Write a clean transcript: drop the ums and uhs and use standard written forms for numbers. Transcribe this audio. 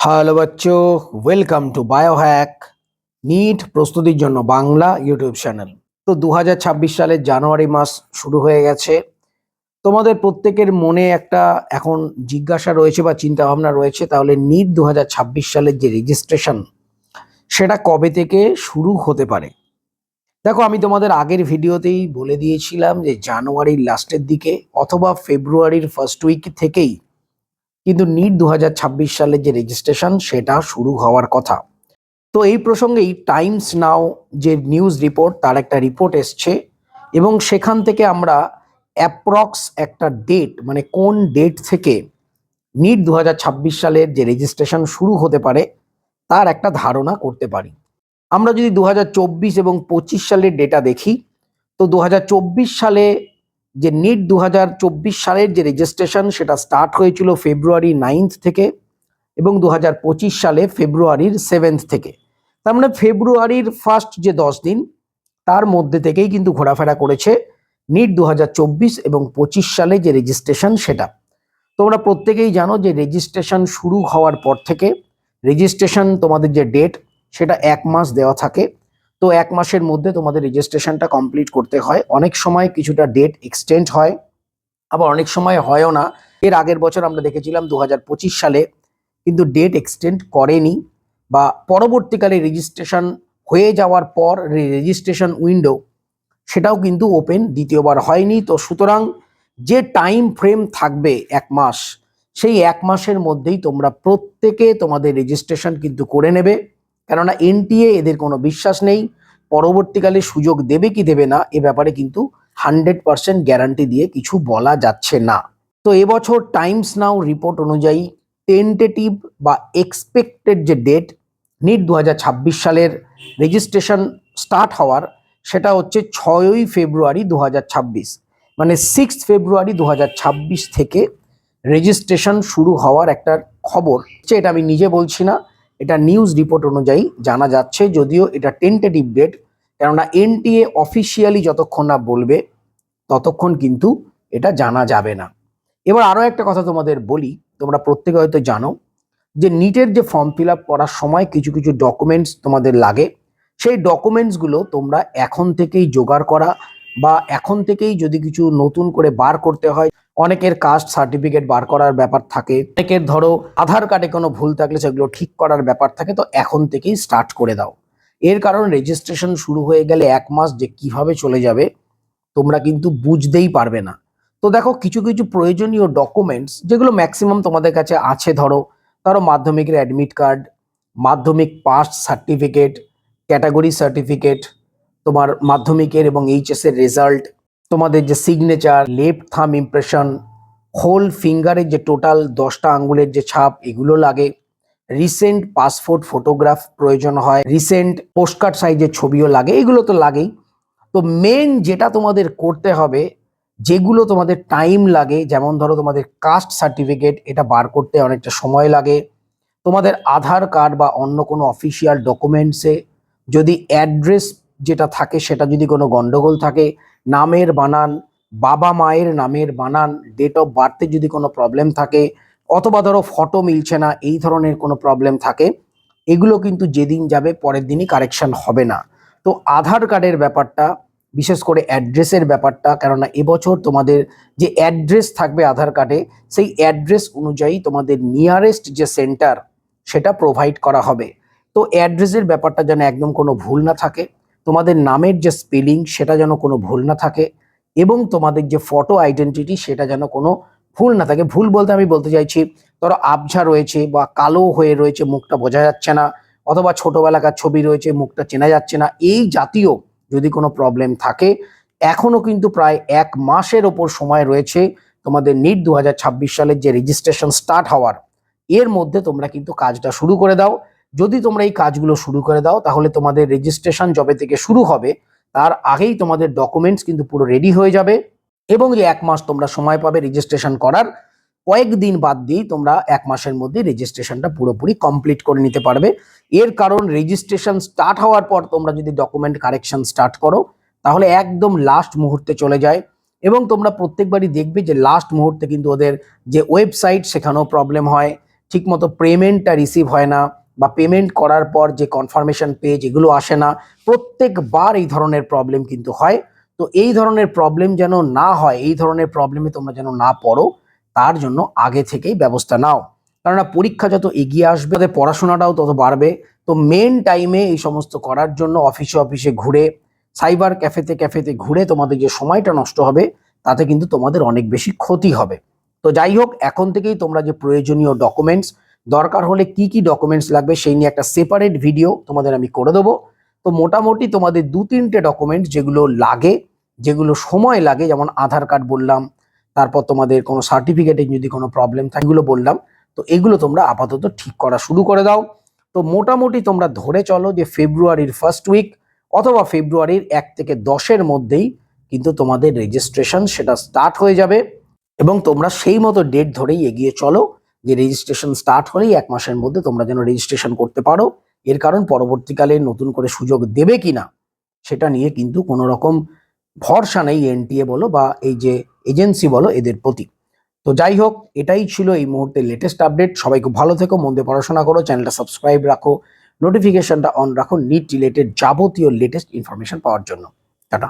Hello বাচ্চো, welcome to Biohack. NEET প্রস্তুতির জন্য বাংলা ইউটিউব চ্যানেল। তো 2026 সালের জানুয়ারি মাস শুরু হয়ে গেছে। তোমাদের প্রত্যেকের মনে একটা এখন জিজ্ঞাসা রয়েছে বা চিন্তা ভাবনা রয়েছে, তাহলে নিট 2026 সালের যে রেজিস্ট্রেশন সেটা কবে থেকে শুরু হতে পারে। দেখো, আমি তোমাদের আগের ভিডিওতেই বলে দিয়েছিলাম যে জানুয়ারির লাস্টের দিকে অথবা ফেব্রুয়ারির ফার্স্ট উইক থেকেই কিন্তু নিট 2026 সালের যে রেজিস্ট্রেশন সেটা শুরু হওয়ার কথা। তো এই প্রসঙ্গেই টাইমস নাও যে নিউজ রিপোর্ট, তার একটা রিপোর্ট এসছে এবং সেখান থেকে আমরা অ্যাপ্রক্স একটা ডেট, মানে কোন ডেট থেকে নিট 2026 সালের যে রেজিস্ট্রেশন শুরু হতে পারে তার একটা ধারণা করতে পারি। আমরা যদি 2024 এবং 25 সালের ডেটা দেখি, তো 2024 সালে যে নিট 2024 সালের যে রেজিস্ট্রেশন সেটা স্টার্ট হয়েছিল ফেব্রুয়ারি 9 থেকে এবং 2025 সালে ফেব্রুয়ারির 7 থেকে। তার মানে ফেব্রুয়ারির ফার্স্ট যে 10 দিন তার মধ্যে থেকেই কিন্তু ঘোরাফেরা করেছে নিট 2024 এবং 25 সালে যে রেজিস্ট্রেশন সেটা। তোমরা প্রত্যেকেই জানো যে রেজিস্ট্রেশন শুরু হওয়ার পর থেকে রেজিস্ট্রেশন তোমাদের যে ডেট সেটা 1 মাস দেওয়া থাকে। তো 1 মাসের মধ্যে তোমাদের রেজিস্ট্রেশনটা কমপ্লিট করতে হয়। অনেক সময় কিছুটা ডেট এক্সটেন্ড হয়, আবার অনেক সময় হয়ও না। এর আগের বছর আমরা দেখেছিলাম 2025 সালে কিন্তু ডেট এক্সটেন্ড করেনি, বা পরবর্তীকালে রেজিস্ট্রেশন হয়ে যাওয়ার পর রেজিস্ট্রেশন উইন্ডো সেটাও কিন্তু ওপেন দ্বিতীয়বার হয়নি। তো সুতরাং যে টাইম ফ্রেম থাকবে 1 মাস, সেই 1 মাসের মধ্যেই তোমরা প্রত্যেকে তোমাদের রেজিস্ট্রেশন কিন্তু করে নেবে, কেননা এনটিএ এদের কোনো বিশ্বাস নেই পরবর্তীকালে সুযোগ দেবে কি দেবে না এ ব্যাপারে কিন্তু 100% গ্যারান্টি দিয়ে কিছু বলা যাচ্ছে না। তো এবছর টাইমস নাও রিপোর্ট অনুযায়ী টেন্টেটিভ বা এক্সপেক্টেড যে ডেট নিট 2026 সালের রেজিস্ট্রেশন স্টার্ট হওয়ার, সেটা হচ্ছে 6ই ফেব্রুয়ারি 2026, মানে 6 ফেব্রুয়ারি 2026 থেকে রেজিস্ট্রেশন শুরু হওয়ার একটা খবর। এটা আমি নিজে বলছি না, এটা নিউজ রিপোর্ট অনুযায়ী জানা যাচ্ছে, যদিও এটা টেন্টেটিভ ডেট, কেননা এনটিএ অফিসিয়ালি যতক্ষণ না বলবে ততক্ষণ কিন্তু এটা জানা যাবে না। এবার আরও একটা কথা তোমাদের বলি, তোমরা প্রত্যেকে হয়তো জানো যে নিটের যে ফর্ম ফিল আপ করার সময় কিছু কিছু ডকুমেন্টস তোমাদের লাগে। সেই ডকুমেন্টসগুলো তোমরা এখন থেকেই জোগাড় করা, বা এখন থেকেই যদি কিছু নতুন করে বার করতে হয়, অনেকের কাস্ট সার্টিফিকেট বার করার ব্যাপার থাকে, অনেকের ধরো আধার কার্ডে কোনো ভুল থাকলে সেগুলো ঠিক করার ব্যাপার থাকে, তো এখন থেকেই স্টার্ট করে দাও। এর কারণ রেজিস্ট্রেশন শুরু হয়ে গেলে 1 মাস যে কিভাবে চলে যাবে তোমরা কিন্তু বুঝতেই পারবে না। তো দেখো, কিছু কিছু প্রয়োজনীয় ডকুমেন্টস যেগুলো ম্যাক্সিমাম তোমাদের কাছে আছে, ধরো মাধ্যমিকের admit card, Madhyamik pass certificate, category certificate, তোমার মাধ্যমিকের এবং এইচএস এর রেজাল্ট, তোমাদের যে signature, left thumb impression, whole ফিঙ্গারের যে টোটাল 10টা আঙ্গুলের যে ছাপ, এগুলো লাগে। রিসেন্ট পাসপোর্ট ফটোগ্রাফ প্রয়োজন হয়, রিসেন্ট পোস্টকার্ড সাইজের ছবিও লাগে, এগুলো তো লাগেই। তো মেন যেটা তোমাদের করতে হবে, যেগুলো তোমাদের টাইম লাগে, যেমন ধরো তোমাদের কাস্ট সার্টিফিকেট, এটা বার করতে অনেকটা সময় লাগে। তোমাদের আধার কার্ড বা অন্য কোনো অফিসিয়াল ডকুমেন্টসে যদি অ্যাড্রেস যেটা থাকে সেটা যদি কোনো গন্ডগোল থাকে, নামের বানান, বাবা মায়ের নামের বানান, ডেট অফ বার্থে যদি কোনো প্রবলেম থাকে, অথবা ধরো ফটো মিলছে না, এই ধরনের কোনো প্রবলেম থাকে, এগুলো কিন্তু যেদিন যাবে পরের দিনই কারেকশন হবে না। তো আধার কার্ডের ব্যাপারটা, বিশেষ করে অ্যাড্রেসের ব্যাপারটা, কেননা এবছর তোমাদের যে অ্যাড্রেস থাকবে আধার কার্ডে, সেই অ্যাড্রেস অনুযায়ী তোমাদের নিয়ারেস্ট যে সেন্টার সেটা প্রোভাইড করা হবে। তো অ্যাড্রেসের ব্যাপারটা যেন একদম কোনো ভুল না থাকে, তোমাদের নামের যে স্পেলিং সেটা যেন কোনো ভুল না থাকে, এবং তোমাদের যে ফটো আইডেন্টিটি সেটা যেন কোনো ভুল না থাকে। ভুল বলতে আমি বলতে চাইছি, ধরো আবঝা রয়েছে বা কালো হয়ে রয়েছে, মুখটা বোঝা যাচ্ছে না, অথবা ছোটবেলাকার ছবি রয়েছে, মুখটা চেনা যাচ্ছে না, এই জাতীয় যদি কোনো প্রবলেম থাকে, এখনো কিন্তু প্রায় 1 মাসের ওপর সময় রয়েছে তোমাদের নিট 2026 সালের যে রেজিস্ট্রেশন স্টার্ট হওয়ার। এর মধ্যে তোমরা কিন্তু কাজটা শুরু করে দাও। যদি তোমরা এই কাজগুলো শুরু করে দাও, তাহলে তোমাদের রেজিস্ট্রেশন যবে থেকে শুরু হবে তার আগেই তোমাদের ডকুমেন্টস কিন্তু পুরো রেডি হয়ে যাবে, এবং যে 1 মাস তোমরা সময় পাবে রেজিস্ট্রেশন করার, কয়েকদিন বাদ দিয়েই তোমরা 1 মাসের মধ্যে রেজিস্ট্রেশনটা পুরোপুরি কমপ্লিট করে নিতে পারবে। এর কারণ রেজিস্ট্রেশন স্টার্ট হওয়ার পর তোমরা যদি ডকুমেন্ট কারেকশন স্টার্ট করো, তাহলে একদম লাস্ট মুহূর্তে চলে যায়, এবং তোমরা প্রত্যেকবারই দেখবে যে লাস্ট মুহূর্তে কিন্তু ওদের যে ওয়েবসাইট সেখানেও প্রবলেম হয়, ঠিকমতো পেমেন্টটা রিসিভ হয় না, বা পেমেন্ট করার পর যে কনফার্মেশন পেজ এগুলো আসে না, প্রত্যেকবার এই ধরনের প্রবলেম কিন্তু হয়। তো এই ধরনের প্রবলেম যেন না হয়, এই ধরনের প্রবলেমে তোমরা যেন না পড়ো, তার জন্য আগে থেকেই ব্যবস্থা নাও। কেননা পরীক্ষা যত এগিয়ে আসবে তাদের পড়াশোনাটাও তত বাড়বে। তো মেন টাইমে এই সমস্ত করার জন্য অফিসে অফিসে ঘুরে, সাইবার ক্যাফেতে ঘুরে তোমাদের যে সময়টা নষ্ট হবে, তাতে কিন্তু তোমাদের অনেক বেশি ক্ষতি হবে। তো যাই হোক, এখন থেকেই তোমরা যে প্রয়োজনীয় ডকুমেন্টস, দরকার হলে কি কি ডকুমেন্টস লাগবে সেই নিয়ে একটা সেপারেট ভিডিও তোমাদের আমি করে দেবো। তো মোটামুটি তোমাদের 2-3টে ডকুমেন্টস যেগুলো লাগে, যেগুলো সময় লাগে, যেমন আধার কার্ড বললাম, তারপর তোমাদের কোনো সার্টিফিকেটে যদি কোনো প্রবলেম থাকে এগুলো বললাম। তো এগুলো তোমরা আপাতত ঠিক করা শুরু করে দাও। তো মোটামুটি তোমরা ধরে চলো যে ফেব্রুয়ারির ফার্স্ট উইক অথবা ফেব্রুয়ারির 1 থেকে 10-এর মধ্যেই কিন্তু তোমাদের রেজিস্ট্রেশন সেটা স্টার্ট হয়ে যাবে, এবং তোমরা সেই মতো ডেট ধরেই এগিয়ে চলো যে রেজিস্ট্রেশন স্টার্ট হলেই 1 মাসের মধ্যে তোমরা যেন রেজিস্ট্রেশন করতে পারো। এর কারণ পরবর্তীকালে নতুন করে সুযোগ দেবে কিনা সেটা নিয়ে কিন্তু কোনো রকম ভরসা নেই এনটিএ বলো বা এই যে এজেন্সি বলো এদের প্রতি। তো যাই হোক, এটাই ছিল এই মুহূর্তে লেটেস্ট আপডেট। সবাই খুব ভালো থেকো, মন দিয়ে পড়াশোনা করো, চ্যানেলটা সাবস্ক্রাইব রাখো, নোটিফিকেশনটা অন রাখো নিট রিলেটেড যাবতীয় লেটেস্ট ইনফরমেশন পাওয়ার জন্য। টাটা।